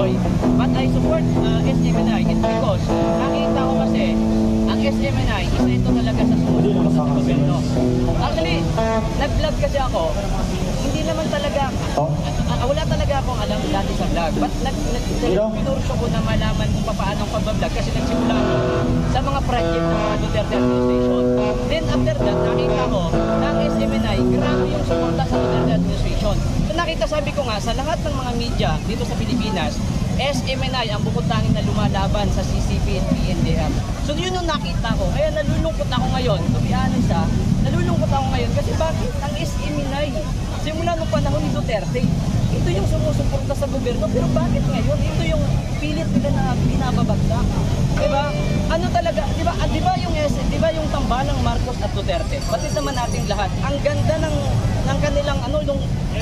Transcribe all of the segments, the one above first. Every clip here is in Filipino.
Pinoy. But I support SMNI. It's because nakita ko kasi ang SMNI, isa ito talaga sa sumusunod sa gobyerno. Actually, nag-vlog kasi ako. Hindi naman talaga, wala talaga akong alam dati sa vlog. But pinurso ko na malaman kung paano ang pag-vlog kasi nagsimula ako sa mga project ng mga Duterte administration. Then after that, nakita ko na ang SMNI, grabe yung suporta sa Duterte administration. So nakita, sabi ko nga, sa lahat ng mga media dito sa Pilipinas, SMNI ang bukod tanging na lumalaban sa CCP at PNDF. So yun yung nakita ko. Kaya nalulungkot ako ngayon. To be honest nalulungkot ako ngayon kasi bakit ang SMNI simula nung panahon ni Duterte, ito yung sumusuporta sa gobyerno, pero bakit ngayon? Ito yung pilit nila na binababagda. Diba? Ano talaga, diba yung tambalang Marcos at Duterte? Batid naman natin lahat. Ang ganda ng kanilang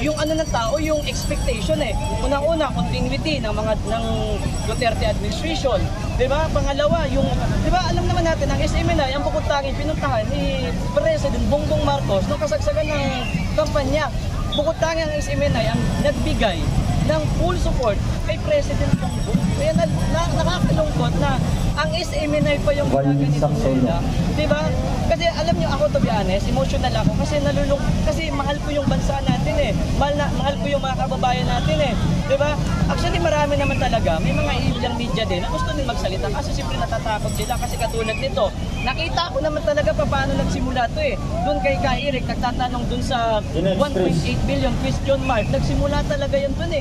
yung ng tao, yung expectation Unang-una, continuity ng Duterte administration. Diba? Pangalawa, diba alam naman natin ang SMNI, ang bukod tanging pinuntahan ni President Bongbong Marcos nung kasagsagan ng kampanya. Bukod tanging ang SMNI ang nagbigay ng full support kay President Bongbong. Kaya nakakalungkot na ang SMNI pa yung ginaganito nila. Diba? Kasi alam nyo ako, to be honest, emotional ako kasi kasi mahal ko yung bansa natin mahal ko yung mga kababayan natin Diba? Actually marami naman talaga, may mga ilang media din na gusto din magsalita kasi siyempre natatakot sila kasi katulad nito. Nakita ko naman talaga paano nagsimula to Doon kay Eric, nagtatanong doon sa 1.8 billion question mark. Nagsimula talaga yan doon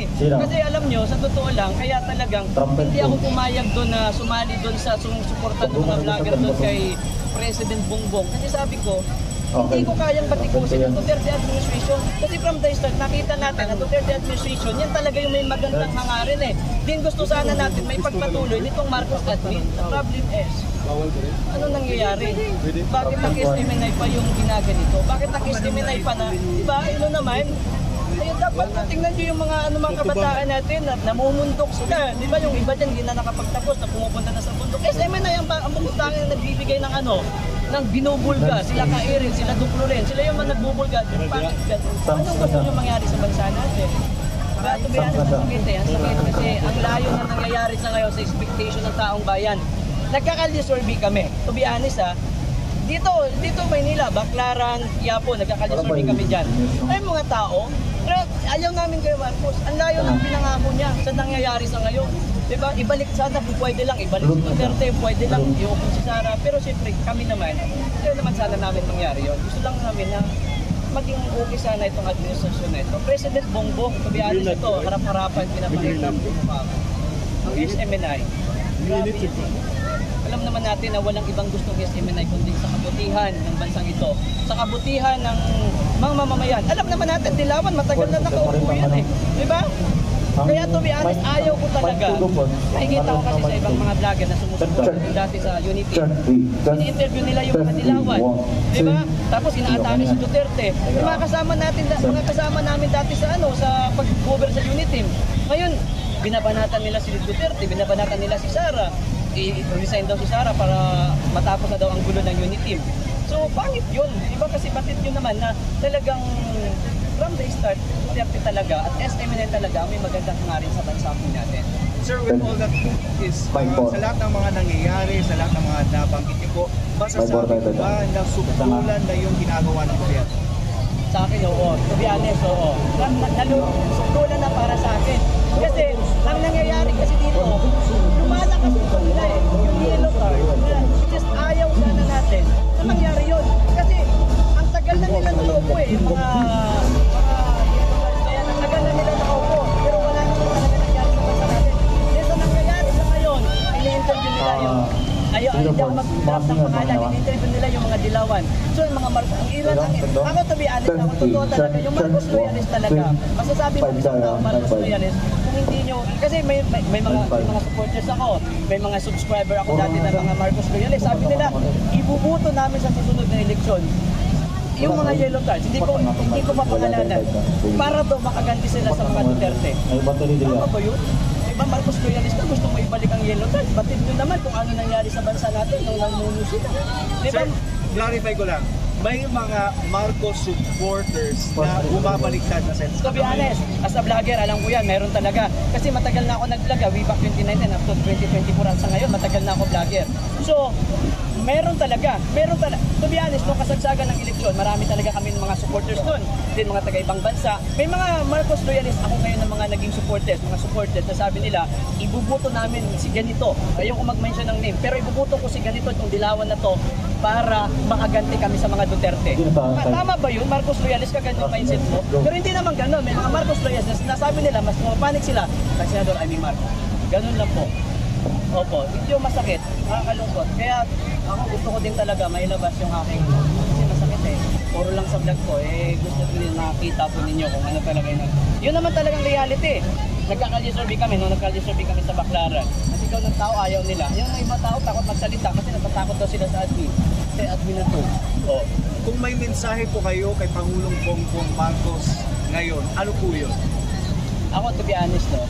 Kasi alam nyo, sa totoo lang, kaya talagang hindi ako pumayag doon na sumali doon sa sumusuportan ng mga vlogger doon kay President Bongbong. Kasi sabi ko, hindi ko kayang batikusin ang Duterte administration. Kasi from the start, nakita natin ang Duterte administration, yan talaga yung may magandang hangarin Din gusto sana natin may pagpatuloy nitong Marcos admin. The problem is, ano nangyayari? Bakit nag-SMNI pa yung ginaganito? Bakit nag-SMNI pa na, diba, naman, ayun, dapat tingnan nyo yung mga kabataan natin na namumundok sila. Di ba yung iba dyan hindi na nakapagtapos na pumupunta na sa bundok. SMNI ang bumutangin na nagbibigay ng ng binubulga. Sila Ka-Erin, sila Duplulen, sila yung mga nagbubulga. Anong gusto nyo mangyari sa bansa natin? Tubihan sa sakit ang sakit kasi ang layo na nangyayari sa ngayon sa expectation ng taong bayan. Nagkakalye survey kami. To be honest dito Maynila, Baclaran, Quiapo, nagkakalye survey kami dyan. Ay mga tao, ayaw namin kay Marcos. Ang layo ng pinangako niya sa nangyayari sa ngayon. Diba? Ibalik sana kung pwede lang, ibalik si Duterte, pwede lang, iupon si Sara. Pero siyempre kami naman, kaya naman sana namin mangyari yun. Gusto lang namin na maging okay sana itong administrasyon na ito. President Bongbong, to be honest ito, harap-harapan, pinapahirap ang SMNI. Grabe ito. Alam naman natin na walang ibang gustong SMNI kundi sa kabutihan ng bansang ito. Sa kabutihan ng mga mamamayan. Alam naman natin, Dilawan, matagal na nakaupo yan Diba? Kaya to be honest, ayaw ko talaga. Nakikita ko kasi sa ibang mga vlogger na sumusunod dati sa Unity. Ini-interview nila yung mga Dilawan. Diba? Tapos inaatake si Duterte. Yung mga kasama namin dati sa sa pag-cover sa Unity. Ngayon, binabanatan nila si Duterte, binabanatan nila si Sara. I-resign daw si Sara para matapos na daw ang gulo ng Unity. So, pangit yun. Diba kasi batid yun naman na talagang from the start, Duterte talaga at SMNI talaga may magandang hangarin sa bansa natin. Sir, with all that is, sa lahat ng mga nangyayari, sa lahat ng mga nabanggit niyo po, masasabi ko ba na sukulan na yung ginagawa ng gobyerno? Sa akin, oo. To be honest, oo. Sukulan na para sa akin. Kasi, ang nangyayari kasi dito, lumalakas ito nila yung yellow card. Just ayaw sana natin na mangyari yun. Kasi, ang tagal na nila nakaupo ang tagal na nila nakaupo. Pero wala naman talaga nangyari sa bansa natin. Yes, ang nangyayari sa ngayon, ini-interview nila yung hindi ako mag-draft ng pangalan, in-interview nila yung mga Dilawan. So yung mga Marcos, ako to be honest, ako totoo talaga, yung Marcos loyalist talaga. Masasabi mo isang tao Marcos loyalist, kung hindi nyo, kasi may mga supporters ako, may mga subscriber ako dati na mga Marcos loyalist. Sabi nila, ibubuto namin sa susunod na eleksyon. Yung mga yellow cards, hindi ko mapangalanan para daw makaganti sila sa mga Duterte. Tama ba yun? Diba Marcos loyalist na gusto mo ibalik ang yellow cards? Batid nyo naman kung ano nangyari sa bansa natin nung namuno sila. Diba? Sir, clarify ko lang. may mga Marcos supporters na bumabaliktad na sense. To be honest, as a vlogger, alam ko yan, meron talaga. Kasi matagal na ako nag-vlog, way back 2019 up to 2024 at sa ngayon, matagal na ako vlogger. So, meron talaga. To be honest, nung kasagsagan ng eleksyon, marami talaga kami mga supporters doon. Din mga taga-ibang bansa. May mga Marcos loyalists ako ngayon ng mga naging supporters. Mga supporters na sabi nila, ibubuto namin si ganito. Ayoko mag-mention ng name, pero ibubuto ko si ganito itong dilawan na to para makaganti kami sa mga Duterte. Tama ba yun? Marcos loyalist ka, ganyan mindset mo? Pero hindi naman gano'n. May mga Marcos loyalist na sinasabi nila, mas mapanik sila, kay Senador Amy Marcos. Ganun lang po. Opo, medyo masakit, nakakalungkot. Kaya ako gusto ko din talaga mailabas yung aking, kasi masakit eh. Puro lang sa vlog ko, gusto ko din nakita po ninyo kung ano talaga yun. Yun naman talagang reality. Nagka-calye survey kami, nung nagka-calye survey kami sa Baclaran. Kasi ikaw ng tao, ayaw nila. Yung iba tao takot magsalita kasi natatakot daw sila sa admin. Kasi admin na to. Oh. Kung may mensahe po kayo kay Pangulong Bongbong Marcos ngayon, ano po yun? Ako, to be honest, no,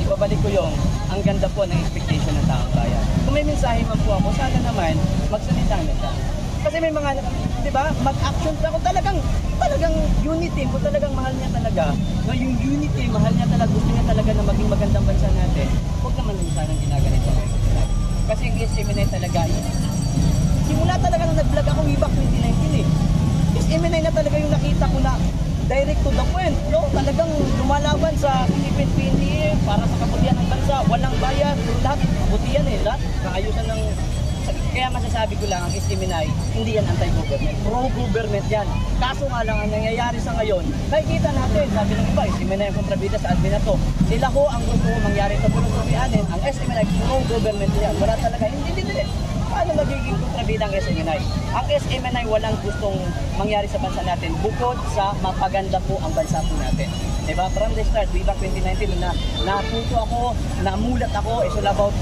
ibabalik ko yung ang ganda po ng expectation ng taong bayan. Kung may mensahe man po ako, sana naman magsalita na siya. Kasi may mga, di ba, mag-action ako talagang unity ko, talagang mahal niya talaga. No, yung unity, mahal niya talaga, gusto niya talaga na maging magandang bansa natin. Huwag naman din sanang ginaganito. Kasi yung SMNI talaga, simula talaga nung nag-vlog ako way back 2019 eh. SMNI na talaga yung nakita ko na direct to the point, no? Talagang lumalaban sa Philippine PNP para sa kabutihan ng bansa, walang bayad, lahat kabutihan eh, lahat kaayusan ng. Kaya masasabi ko lang, ang SMNI, hindi yan anti-government, pro-government yan. Kaso nga lang ang nangyayari sa ngayon, nakikita natin, sabi ng iba, SMNI ang kontrabida sa admin na to. Sila ho ang gusto mangyari sa bulong sumianin, ang SMNI pro-government yan. Wala talaga, hindi. Paano magiging kontrabida ang SMNI? Ang SMNI walang gustong mangyari sa bansa natin bukod sa mapaganda po ang bansa po natin. Diba? From the start, way back 2019, na naputo ako, namulat ako, it's all about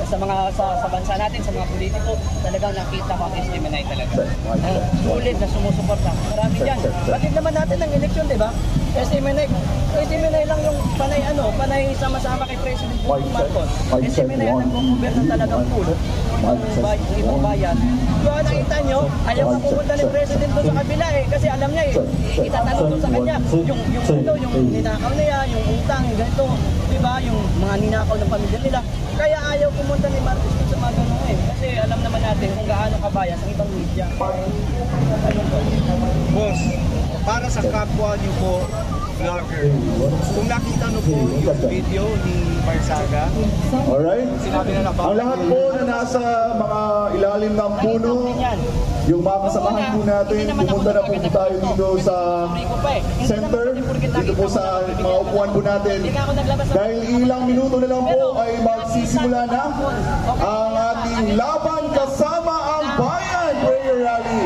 sa bansa natin, sa mga politiko, talagang nakita ko ang SMNI talaga. Ulit na sumusuporta. Marami dyan. Bakit naman natin ang eleksyon, diba? SMNI lang yung panay sama-sama kay President Marcos. SMNI ang nag-govern na talagang full. Ibang bayan. Kung nakita nyo, ayaw na pumunta ni President doon sa kabila eh. Kasi alam niya itatanong doon sa kanya. Yung ninakaw niya, yung utang, ganito. Diba? Yung mga ninakaw ng pamilya nila. Kaya ayaw pumunta ni Marcos doon sa mga ganun eh. Kasi alam naman natin kung gaano kabayas ang ibang media. Boss, para sa kapwa niyo po, vlogger, kung nakita niyo po yung video ni Barsaga, alright? sinabi na Ang lahat po na nasa mga ilalim ng puno, yung mga kasamahan po natin, pumunta na po tayo dito sa center, dito po sa mga upuan po natin. Dahil ilang minuto na lang po ay magsisimula na ang ating laban kasama ang Bayan Prayer Rally.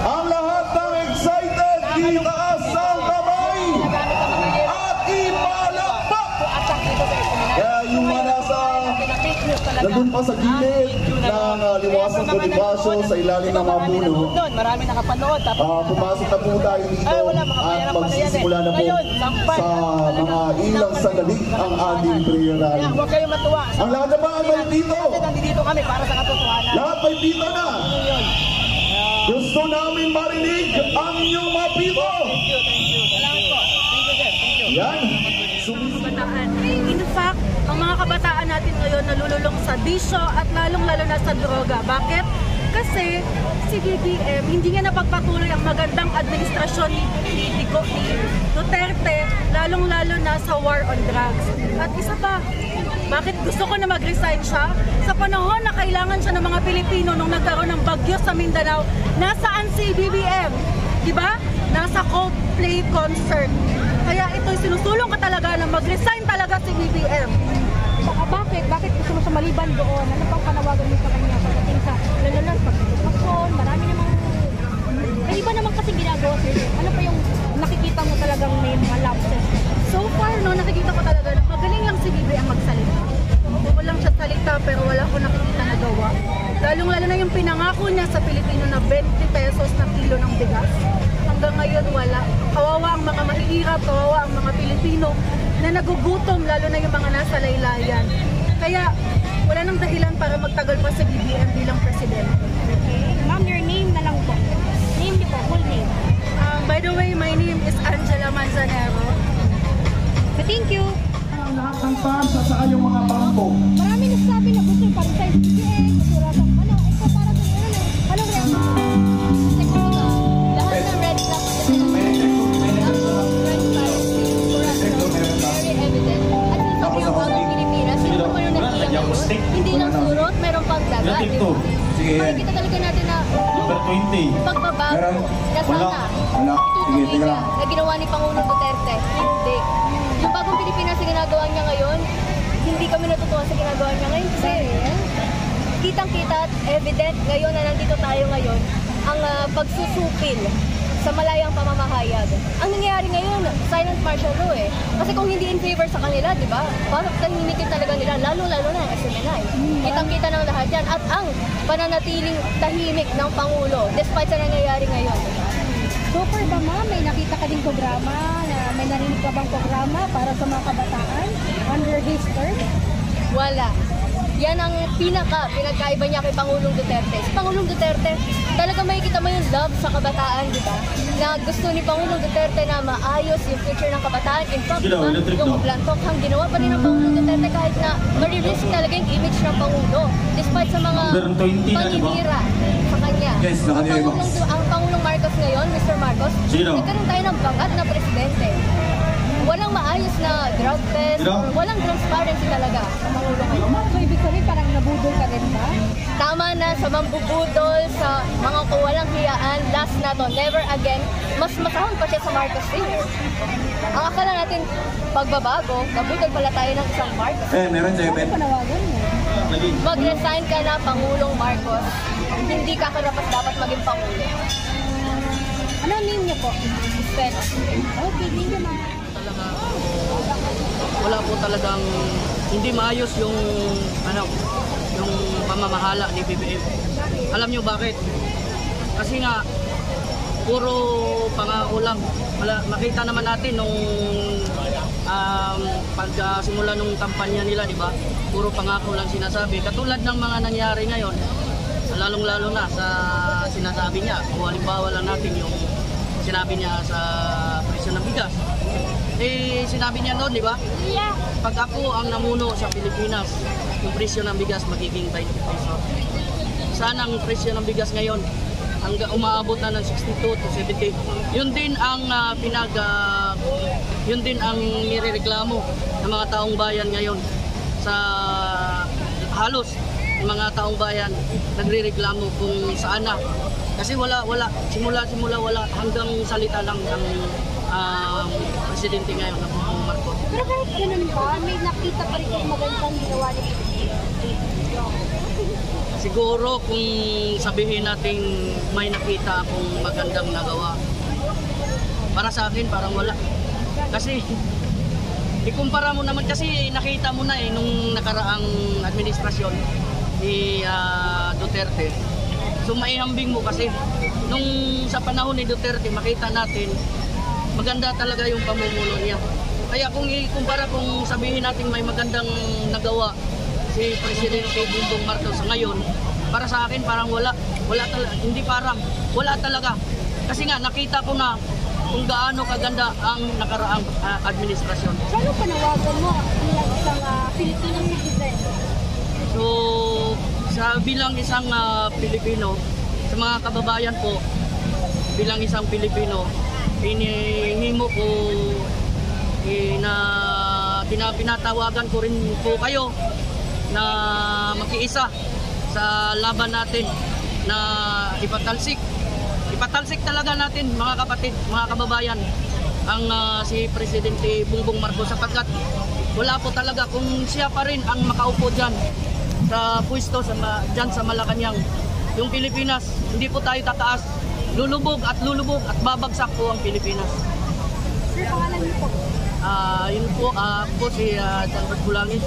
Ang lahat ng excited, itaas ang kamay at ipalakpak! Kaya yung mga nasa nandun pa sa gilid ng Liwasang Bonifacio sa ilalim ng mga puno, marami nakapanood. pumasok na po tayo dito at magsisimula na po sa mga ilang sandali ang ating prayer rally. Huwag kayong matuwa. Ang lahat na ba ay may dito? Kasi nandito kami para sa katotohanan. Lahat may dito na. Gusto namin marinig ang inyong mga pito. Thank you. Salamat po. Thank you, sir. Thank you. Yan. Kabataan. In fact, ang mga kabataan natin ngayon nalululong sa bisyo at lalong-lalo na sa droga. Bakit? Kasi si BBM hindi niya napagpatuloy ang magandang administrasyon ni Duterte, lalong-lalo na sa war on drugs. At isa pa, bakit gusto ko na mag-resign siya? Sa panahon na kailangan siya ng mga Pilipino nung nagkaroon ng bagyo sa Mindanao, nasaan si BBM? Diba? Nasa Coldplay concert. Kaya ito'y sinusulong ka talaga na mag-resign talaga si BBM. Bakit gusto mo sa maliban doon? Ano pang panawagan mo sa kanya pagdating sa lalalas, pag-edukasyon, marami namang may iba naman kasi ginagawa sila. Ano pa yung nakikita mo talagang may mga lapses? So far, no, nakikita ko talaga na magaling lang si BBM magsalita. Oo lang siya salita pero wala ko nakikita na gawa. Lalong-lalo na yung pinangako niya sa Pilipino na 20 pesos na kilo ng bigas. Hanggang ngayon wala. Kawawa ang mga mahihirap, kawawa ang mga Pilipino na nagugutom, lalo na yung mga nasa laylayan. Kaya wala nang dahilan para magtagal pa sa BBM bilang presidente. Okay. Ma'am, your name na lang po. By the way, my name is Angela Manzanero. Thank you. Ang lahat ng fans at saka yung mga bangko. Marami nagsabi na gusto para sa SBA, basura sa ano, ito para sa anong red? Lahat ng red flags kasi very evident. At dito ko yung bagong Pilipinas, sino pa yung nakikita mo? Hindi lang surot, meron pang daga, di ba? Makikita talaga natin na pagbabago na sana tutuloy na ginawa ni Pangulong Duterte. Hindi. Yung bagong Pilipinas na ginagawa niya ngayon, hindi kami natutuwa sa ginagawa niya ngayon kasi kitang-kita at evident ngayon na nandito tayo ngayon ang pagsusupil sa malayang pamamahayag. Ang nangyayari ngayon, silent martial law eh. Kasi kung hindi in favor sa kanila, di ba? Parang tahimikin talaga nila, lalo-lalo na ang SMNI. Kitang-kita ng lahat yan. At ang pananatiling tahimik ng Pangulo, despite sa nangyayari ngayon. Super ba ma'am, may nakita ka din programa, may narinig ka bang programa para sa mga kabataan under his term? Wala. Yan ang pinagkaiba niya kay Pangulong Duterte. Si Pangulong Duterte, talaga makikita mo yung love sa kabataan, di ba? Na gusto ni Pangulong Duterte na maayos yung future ng kabataan. In fact, yung plantok ang ginawa pa rin ng Pangulong Duterte kahit na maririsk talaga yung image ng Pangulo. Despite sa mga paninira sa kanya. Ang Pangulong Marcos ngayon, Mr. Marcos, nagkaroon tayo ng bangat na presidente. Walang maayos na drug test, or walang transparency talaga sa Pangulo ngayon. So ibig sabihin parang nabudol ka rin ba? Tama na sa mambubudol, sa mga kawalang hiyaan, last na to, never again, mas masahon pa siya sa Marcos Sr. Ang akala natin, pagbabago, nabudol pala tayo ng isang Marcos. Meron sa'yo, Ano panawagan mo? Mag-resign ka na, Pangulong Marcos. Hindi ka karapat dapat maging Pangulo. Ano name niyo po? Pero, Okay, thank you ma'am. Wala po talagang hindi maayos yung yung pamamahala ni BBM. Alam niyo bakit? Kasi nga puro pangako lang. Makita naman natin nung pagsimula nung kampanya nila, di ba? Puro pangako lang sinasabi. Katulad ng mga nangyari ngayon, lalong-lalo na sa sinasabi niya. Kung halimbawa lang natin yung sinabi niya sa presyo ng bigas. Sinabi niya noon, di ba? Yeah. Pag ako ang namuno sa Pilipinas, yung presyo ng bigas magiging 20 pesos. Sana ang presyo ng bigas ngayon hanggang umaabot na ng 62 to 70. Yun din ang yun din ang nirereklamo ng mga taong bayan ngayon. Sa halos mga taong bayan nagrereklamo kung saan na. Kasi wala simula wala hanggang salita lang ng presidente ngayon ng Marcos. Pero kahit ganun ba, may nakita pa rin yung magandang ginawa ni Siguro kung sabihin natin may nakita akong magandang nagawa, para sa akin parang wala. Kasi ikumpara mo naman, kasi nakita mo na nung nakaraang administrasyon ni Duterte. So maihambing mo kasi nung sa panahon ni Duterte makita natin maganda talaga yung pamumuno niya. Kaya kung ikumpara, kung sabihin natin may magandang nagawa si Presidente Bongbong Marcos ngayon, para sa akin parang wala talaga, hindi parang wala talaga. Kasi nga nakita ko na kung gaano kaganda ang nakaraang administrasyon. So ano panawagan mo bilang isang Filipino citizen? So bilang isang Pilipino, sa mga kababayan po, bilang isang Pilipino, hinihimo ko na pinatawagan ko rin po kayo na makiisa sa laban natin na ipatalsik talaga natin, mga kapatid, mga kababayan, ang si Presidente Bongbong Marcos, sapagkat wala po talaga kung siya pa rin ang makaupo dyan sa pwesto dyan sa Malacanang. Yung Pilipinas, hindi po tayo tataas. Lulubog at babagsak po ang Pilipinas. Sir, pangalan niyo po? Yun po, ako si John Bulangin.